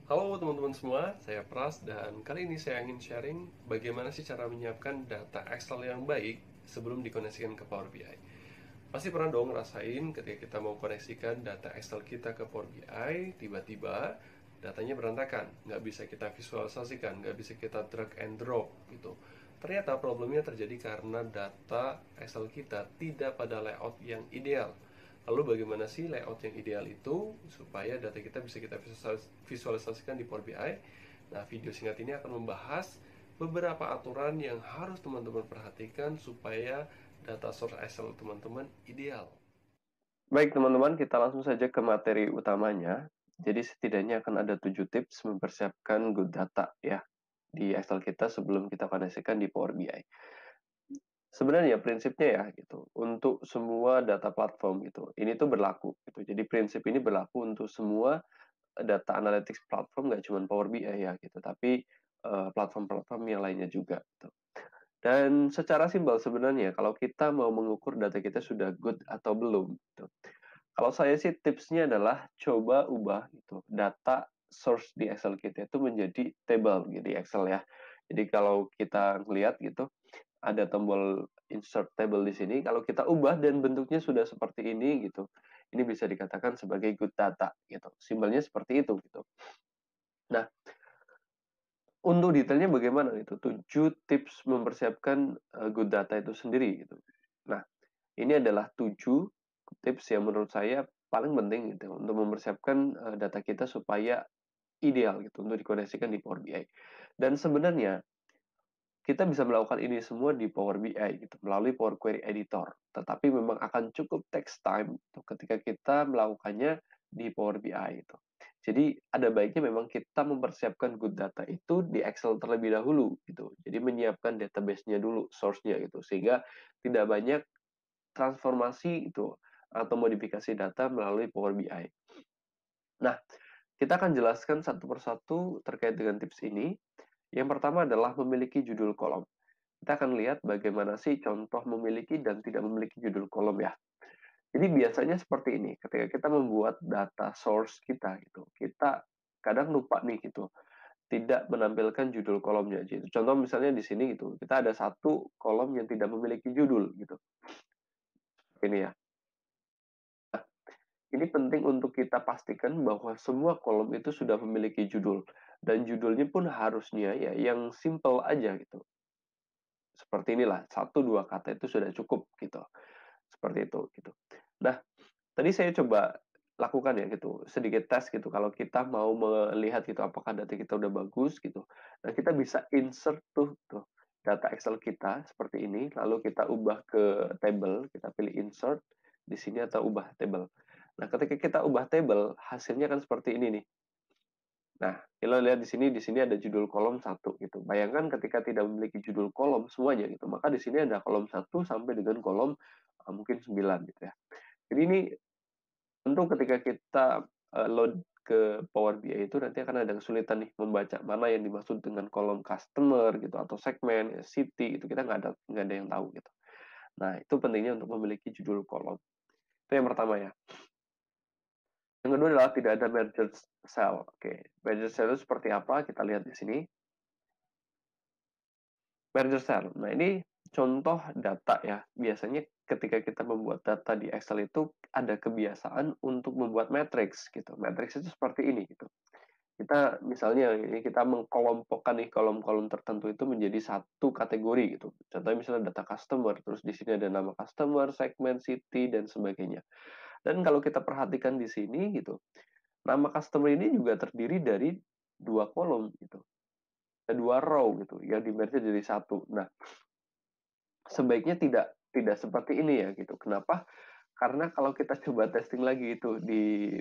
Halo teman-teman semua, saya Pras dan kali ini saya ingin sharing bagaimana sih cara menyiapkan data Excel yang baik sebelum dikoneksikan ke Power BI. Pasti pernah dong ngerasain ketika kita mau koneksikan data Excel kita ke Power BI, tiba-tiba datanya berantakan, nggak bisa kita visualisasikan, nggak bisa kita drag and drop gitu. Ternyata problemnya terjadi karena data Excel kita tidak pada layout yang ideal. Lalu bagaimana sih layout yang ideal itu supaya data kita bisa kita visualisasikan di Power BI? Nah, video singkat ini akan membahas beberapa aturan yang harus teman-teman perhatikan supaya data source Excel teman-teman ideal. Baik teman-teman, kita langsung saja ke materi utamanya. Jadi setidaknya akan ada 7 tips mempersiapkan good data ya di Excel kita sebelum kita koneksikan di Power BI. Sebenarnya prinsipnya ya gitu, untuk semua data platform gitu, ini tuh berlaku gitu. Jadi prinsip ini berlaku untuk semua data analytics platform, nggak cuma Power BI ya gitu, tapi platform-platform yang lainnya juga gitu. Dan secara simpel sebenarnya kalau kita mau mengukur data kita sudah good atau belum gitu. Kalau saya sih tipsnya adalah coba ubah gitu data source di Excel kita itu menjadi table gitu di Excel ya. Jadi kalau kita lihat gitu ada tombol insert table di sini. Kalau kita ubah dan bentuknya sudah seperti ini gitu, ini bisa dikatakan sebagai good data gitu. Simbolnya seperti itu gitu. Nah, untuk detailnya bagaimana itu? 7 tips mempersiapkan good data itu sendiri gitu. Nah, ini adalah 7 tips yang menurut saya paling penting gitu untuk mempersiapkan data kita supaya ideal gitu untuk dikoneksikan di Power BI. Dan sebenarnya kita bisa melakukan ini semua di Power BI gitu melalui Power Query Editor. Tetapi memang akan cukup takes time gitu, ketika kita melakukannya di Power BI itu. Jadi ada baiknya memang kita mempersiapkan good data itu di Excel terlebih dahulu gitu. Jadi menyiapkan database-nya dulu, source-nya gitu sehingga tidak banyak transformasi itu atau modifikasi data melalui Power BI. Nah, kita akan jelaskan satu persatu terkait dengan tips ini. Yang pertama adalah memiliki judul kolom. Kita akan lihat bagaimana sih contoh memiliki dan tidak memiliki judul kolom ya. Jadi biasanya seperti ini, ketika kita membuat data source kita gitu, kita kadang lupa nih gitu, tidak menampilkan judul kolomnya. Gitu. Contoh misalnya di sini gitu, kita ada satu kolom yang tidak memiliki judul gitu. Ini ya. Ini penting untuk kita pastikan bahwa semua kolom itu sudah memiliki judul dan judulnya pun harusnya ya yang simple aja gitu. Seperti inilah, satu dua kata itu sudah cukup gitu. Seperti itu gitu. Nah, tadi saya coba lakukan ya gitu, sedikit tes gitu kalau kita mau melihat gitu apakah data kita udah bagus gitu. Nah, kita bisa insert tuh data Excel kita seperti ini, lalu kita ubah ke table, kita pilih insert di sini atau ubah table. Nah, ketika kita ubah table, hasilnya kan seperti ini nih. Nah, kita lihat di sini ada judul kolom satu gitu. Bayangkan ketika tidak memiliki judul kolom semuanya gitu, maka di sini ada kolom satu sampai dengan kolom mungkin 9 gitu ya. Jadi ini tentu ketika kita load ke Power BI itu nanti akan ada kesulitan nih membaca mana yang dimaksud dengan kolom customer gitu atau segmen, city itu kita nggak ada yang tahu gitu. Nah, itu pentingnya untuk memiliki judul kolom. Itu yang pertama ya. Yang kedua adalah tidak ada merger cell. Oke, merger cell itu seperti apa? Kita lihat di sini. Merger cell. Nah, ini contoh data ya. Biasanya ketika kita membuat data di Excel itu ada kebiasaan untuk membuat matrix gitu. Matrix itu seperti ini gitu. Kita misalnya ini kita mengkelompokkan nih kolom-kolom tertentu itu menjadi satu kategori gitu. Contohnya misalnya data customer, terus di sini ada nama customer, segmen, city dan sebagainya. Dan kalau kita perhatikan di sini gitu, nama customer ini juga terdiri dari dua kolom gitu. Ada dua row gitu yang di merge jadi satu. Nah, sebaiknya tidak seperti ini ya gitu. Kenapa? Karena kalau kita coba testing lagi itu di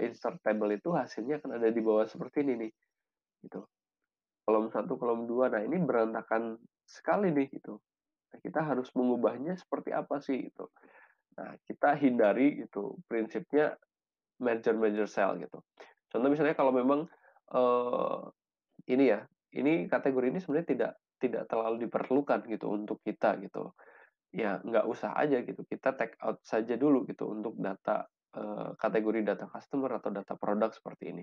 insert table itu hasilnya akan ada di bawah seperti ini nih gitu. Kolom satu, kolom dua. Nah, ini berantakan sekali nih gitu. Nah, kita harus mengubahnya seperti apa sih itu. Nah, kita hindari itu prinsipnya merger cell gitu. Contoh misalnya kalau memang uh, ini ya, ini kategori ini sebenarnya tidak tidak terlalu diperlukan gitu untuk kita gitu. Ya nggak usah aja gitu, kita take out saja dulu gitu untuk data kategori data customer atau data produk seperti ini.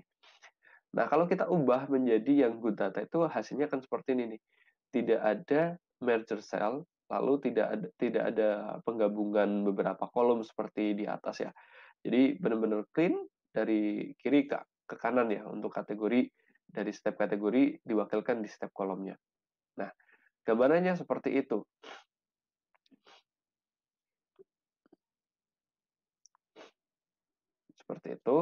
Nah, kalau kita ubah menjadi yang good data itu hasilnya akan seperti ini nih. Tidak ada merger cell, lalu tidak ada penggabungan beberapa kolom seperti di atas ya. Jadi benar-benar clean dari kiri ke kanan ya untuk kategori, dari setiap kategori diwakilkan di setiap kolomnya. Nah, gambarannya seperti itu. Seperti itu.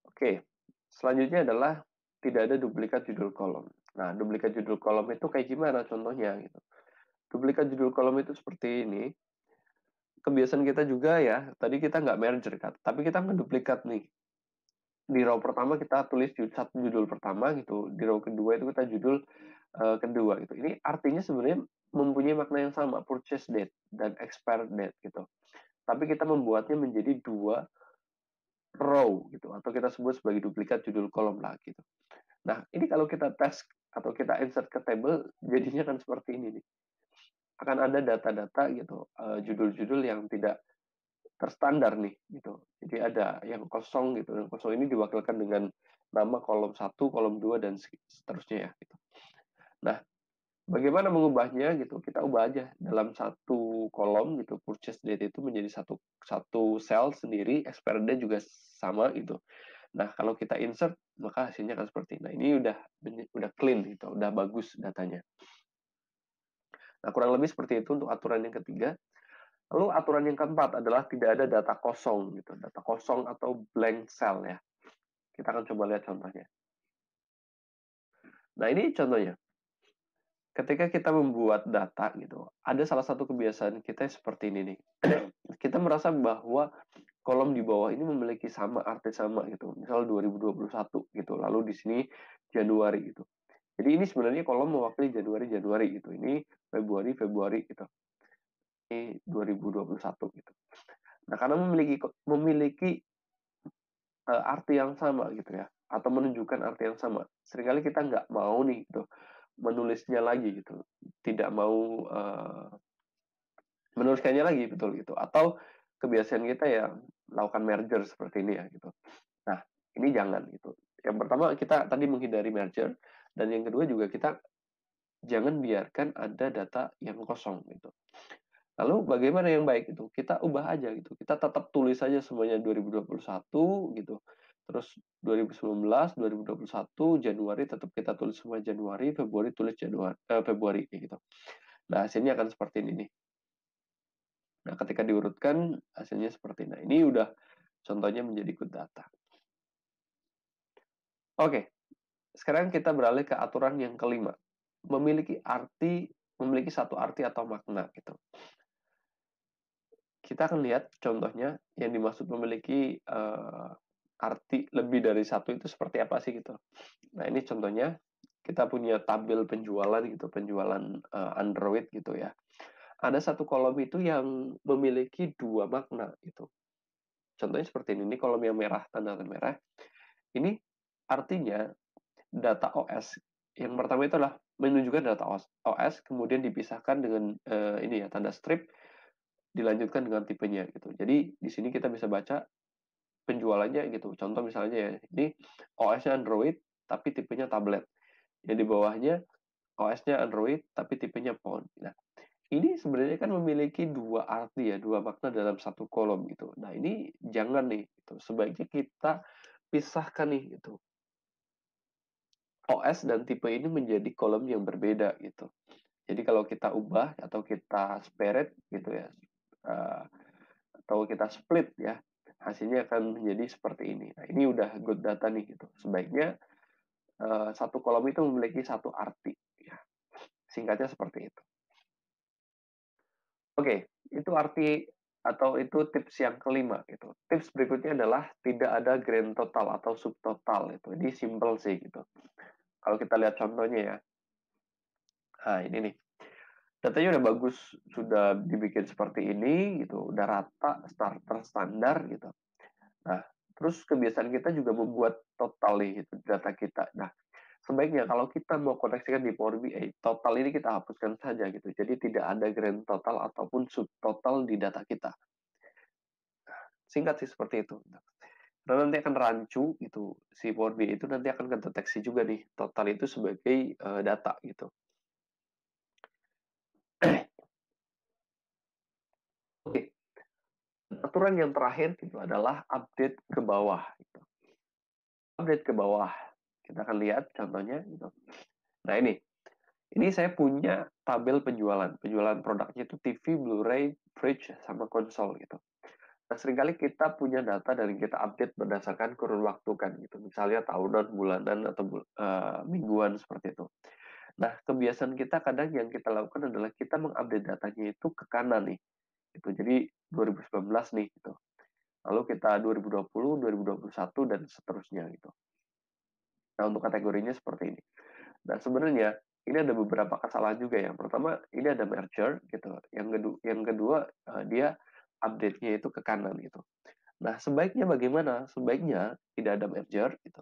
Oke. Selanjutnya adalah tidak ada duplikat judul kolom. Nah, duplikat judul kolom itu kayak gimana contohnya gitu. Duplikat judul kolom itu seperti ini. Kebiasaan kita juga ya, tadi kita nggak merger kan, tapi kita menduplikat nih. Di row pertama kita tulis satu judul pertama gitu, di row kedua itu kita judul kedua gitu. Ini artinya sebenarnya mempunyai makna yang sama, purchase date dan expire date gitu. Tapi kita membuatnya menjadi dua row gitu, atau kita sebut sebagai duplikat judul kolom lah gitu. Nah, ini kalau kita tes atau kita insert ke table, jadinya kan seperti ini nih. Akan ada data-data gitu, judul-judul yang tidak terstandar nih gitu. Jadi ada yang kosong gitu. Yang kosong ini diwakilkan dengan nama kolom 1, kolom 2 dan seterusnya ya gitu. Nah, bagaimana mengubahnya gitu? Kita ubah aja dalam satu kolom gitu. Purchase date itu menjadi satu satu cell sendiri, expire date juga sama gitu. Nah, kalau kita insert maka hasilnya akan seperti ini. Nah, ini udah clean gitu, udah bagus datanya. Nah, kurang lebih seperti itu untuk aturan yang ketiga. Lalu aturan yang keempat adalah tidak ada data kosong gitu, data kosong atau blank cell ya. Kita akan coba lihat contohnya. Nah, ini contohnya. Ketika kita membuat data gitu, ada salah satu kebiasaan kita seperti ini nih. Kita merasa bahwa kolom di bawah ini memiliki sama arti sama gitu. Misal 2021 gitu. Lalu di sini Januari gitu. Jadi ini sebenarnya kolom mewakili Januari gitu. Ini Februari gitu. Ini 2021 gitu. Nah, karena memiliki memiliki arti yang sama gitu ya, atau menunjukkan arti yang sama. Seringkali kita nggak mau nih gitu menulisnya lagi gitu, tidak mau menuliskannya lagi betul gitu. Atau kebiasaan kita ya melakukan merger seperti ini ya gitu. Nah, ini jangan gitu. Yang pertama kita tadi menghindari merger, dan yang kedua juga kita jangan biarkan ada data yang kosong gitu. Lalu bagaimana yang baik itu? Kita ubah aja gitu. Kita tetap tulis aja semuanya 2021 gitu. Terus 2019, 2021, Januari tetap kita tulis semua Januari, Februari tulis Februari gitu. Nah, hasilnya akan seperti ini nih. Nah, ketika diurutkan hasilnya seperti ini. Nah, ini udah contohnya menjadi good data. Oke, sekarang kita beralih ke aturan yang kelima. Memiliki satu arti atau makna gitu. Kita akan lihat contohnya yang dimaksud memiliki arti lebih dari satu itu seperti apa sih gitu. Nah, ini contohnya kita punya tabel penjualan gitu, penjualan Android gitu ya. Ada satu kolom itu yang memiliki dua makna gitu. Contohnya seperti ini kolom yang merah, tanda merah. Ini artinya data OS. Yang pertama itu adalah menunjukkan data OS, kemudian dipisahkan dengan ini ya tanda strip, dilanjutkan dengan tipenya gitu. Jadi di sini kita bisa baca penjualannya gitu. Contoh misalnya ya, ini OS-nya Android tapi tipenya tablet. Yang di bawahnya OS-nya Android tapi tipenya phone. Nah, ini sebenarnya kan memiliki dua arti ya, dua makna dalam satu kolom gitu. Nah, ini jangan nih gitu. Sebaiknya kita pisahkan nih gitu. OS dan tipe ini menjadi kolom yang berbeda gitu. Jadi kalau kita ubah atau kita separate gitu ya, atau kita split ya, hasilnya akan menjadi seperti ini. Nah, ini udah good data nih gitu. Sebaiknya satu kolom itu memiliki satu arti ya. Singkatnya seperti itu. Oke, itu arti atau itu tips yang kelima gitu. Tips berikutnya adalah tidak ada grand total atau subtotal itu. Ini simple sih gitu. Kalau kita lihat contohnya ya. Nah, ini nih. Datanya udah bagus, sudah dibikin seperti ini gitu, udah rata, starter standar gitu. Nah, terus kebiasaan kita juga membuat total nih gitu, data kita. Nah, sebaiknya kalau kita mau koneksikan di Power BI, total ini kita hapuskan saja gitu. Jadi tidak ada grand total ataupun subtotal di data kita. Singkat sih seperti itu. Karena nanti akan rancu gitu, si Power BI itu nanti akan kedeteksi juga nih total itu sebagai data gitu. Oke, aturan yang terakhir itu adalah update ke bawah. Gitu. Update ke bawah, kita akan lihat contohnya. Gitu. Nah ini saya punya tabel penjualan. Penjualan produknya itu TV, Blu-ray, fridge, sama konsol gitu. Nah, seringkali kita punya data dan kita update berdasarkan kurun waktu kan gitu. Misalnya tahunan, bulanan, atau mingguan seperti itu. Nah, kebiasaan kita kadang yang kita lakukan adalah kita mengupdate datanya itu ke kanan nih. Gitu. Jadi 2019 nih gitu. Lalu kita 2020, 2021 dan seterusnya gitu. Nah, untuk kategorinya seperti ini. Nah, sebenarnya ini ada beberapa kesalahan juga. Yang pertama, ini ada merger gitu. Yang kedua dia update-nya itu ke kanan gitu. Nah, sebaiknya bagaimana? Sebaiknya tidak ada merger gitu.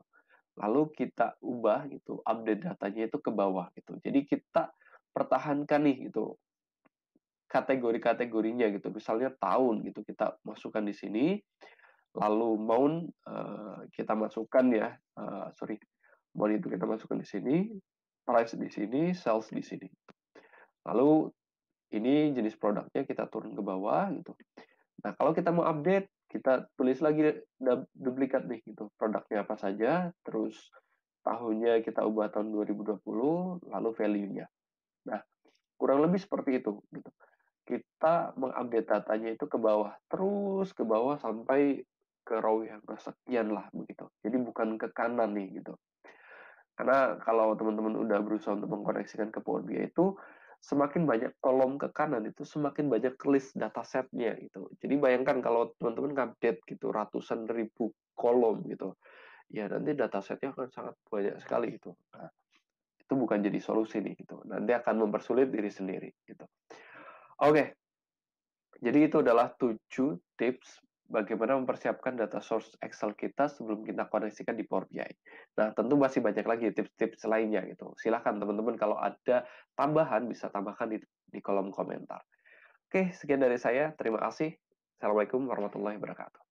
Lalu kita ubah gitu, update datanya itu ke bawah gitu. Jadi kita pertahankan nih gitu kategori-kategorinya gitu. Misalnya tahun gitu kita masukkan di sini, lalu mount kita masukkan ya, sorry, mount itu kita masukkan di sini, price di sini, sales di sini. Lalu ini jenis produknya kita turun ke bawah gitu. Nah, kalau kita mau update, kita tulis lagi duplikat nih gitu. Produknya apa saja, terus tahunnya kita ubah tahun 2020, lalu value-nya. Nah, kurang lebih seperti itu gitu. Kita mengupdate datanya itu ke bawah, terus ke bawah sampai ke row yang kesekian lah begitu. Jadi bukan ke kanan nih gitu. Karena kalau teman-teman udah berusaha untuk mengkoneksikan ke Power BI itu, semakin banyak kolom ke kanan itu semakin banyak list datasetnya gitu. Jadi bayangkan kalau teman-teman ngupdate gitu ratusan ribu kolom gitu, ya nanti datasetnya akan sangat banyak sekali gitu. Nah, itu bukan jadi solusi nih gitu. Nanti akan mempersulit diri sendiri gitu. Oke, jadi itu adalah 7 tips bagaimana mempersiapkan data source Excel kita sebelum kita koneksikan di Power BI. Nah, tentu masih banyak lagi tips-tips lainnya gitu. Silahkan teman-teman kalau ada tambahan bisa tambahkan di kolom komentar. Oke, sekian dari saya. Terima kasih. Assalamualaikum warahmatullahi wabarakatuh.